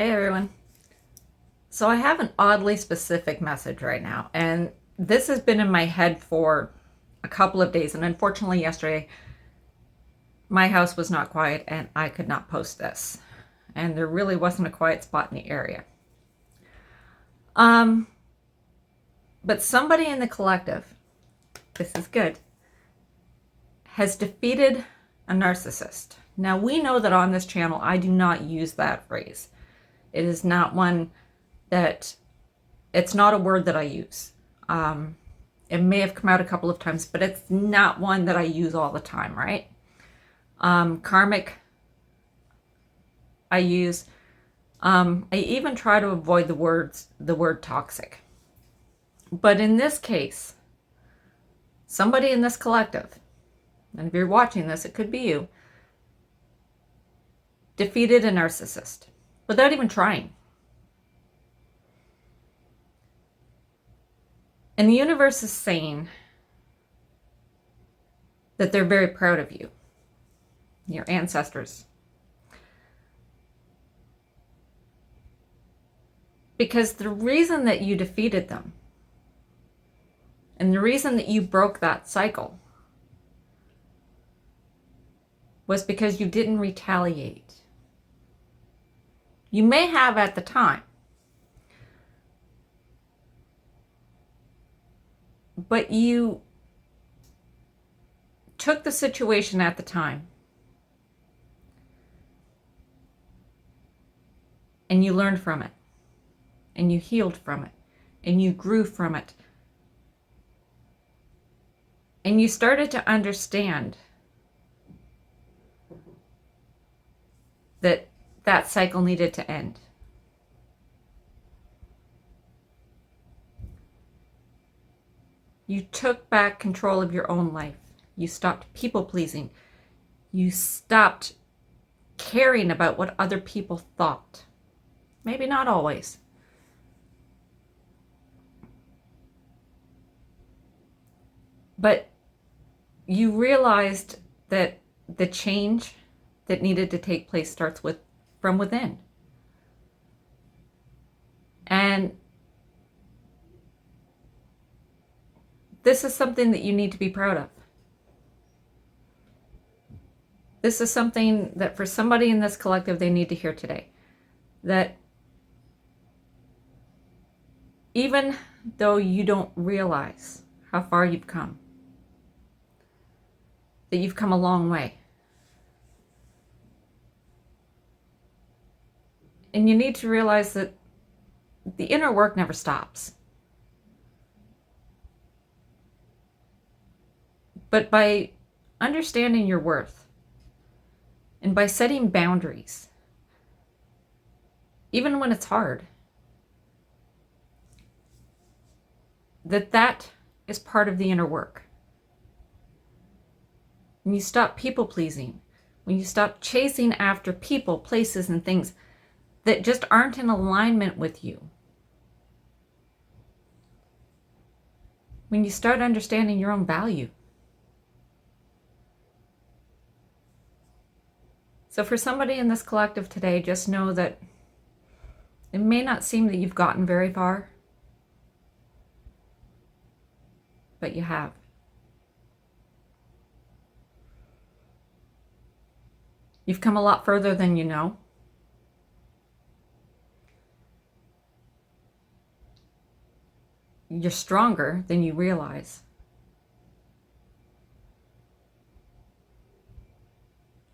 Hey everyone. So I have an oddly specific message right now, and this has been in my head for a couple of days, and unfortunately yesterday my house was not quiet and I could not post this. And there really wasn't a quiet spot in the area. Um but somebody in the collective, this is good, has defeated a narcissist. Now we know that on this channel I do not use that phrase. It is not one that it's not a word that I use. It may have come out a couple of times, but it's not one that I use all the time, right? Karmic, I use. I even try to avoid the word toxic. But in this case, somebody in this collective, and if you're watching this, it could be you, defeated a narcissist without even trying. And the universe is saying that they're very proud of you, your ancestors. Because the reason that you defeated them and the reason that you broke that cycle was because you didn't retaliate. You may have at the time, but you took the situation at the time and you learned from it and you healed from it and you grew from it and you started to understand that that cycle needed to end. You took back control of your own life. You stopped people pleasing. You stopped caring about what other people thought. Maybe not always. But you realized that the change that needed to take place starts from within. And this is something that you need to be proud of. This is something that for somebody in this collective, they need to hear today. That even though you don't realize how far you've come, that you've come a long way. And you need to realize that the inner work never stops. But by understanding your worth and by setting boundaries, even when it's hard, that is part of the inner work. When you stop people pleasing, when you stop chasing after people, places, and things that just aren't in alignment with you, when you start understanding your own value. So for somebody in this collective today, just know that it may not seem that you've gotten very far, but you have. You've come a lot further than you know. You're stronger than you realize.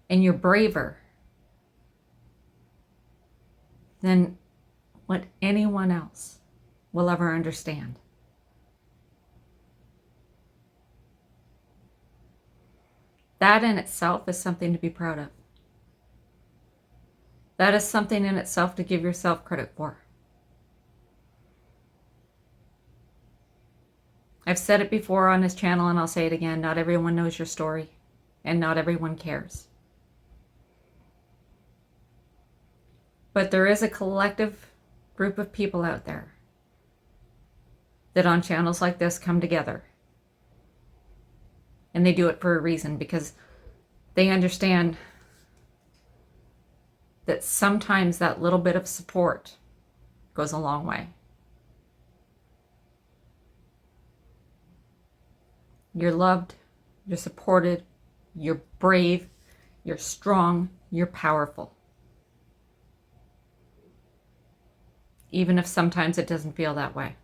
And you're braver than what anyone else will ever understand. That in itself is something to be proud of. That is something in itself to give yourself credit for. I've said it before on this channel and I'll say it again. Not everyone knows your story and not everyone cares. But there is a collective group of people out there that on channels like this come together. And they do it for a reason, because they understand that sometimes that little bit of support goes a long way. You're loved, you're supported, you're brave, you're strong, you're powerful. Even if sometimes it doesn't feel that way.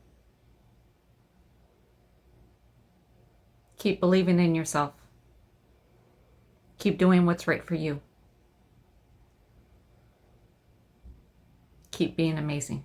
Keep believing in yourself. Keep doing what's right for you. Keep being amazing.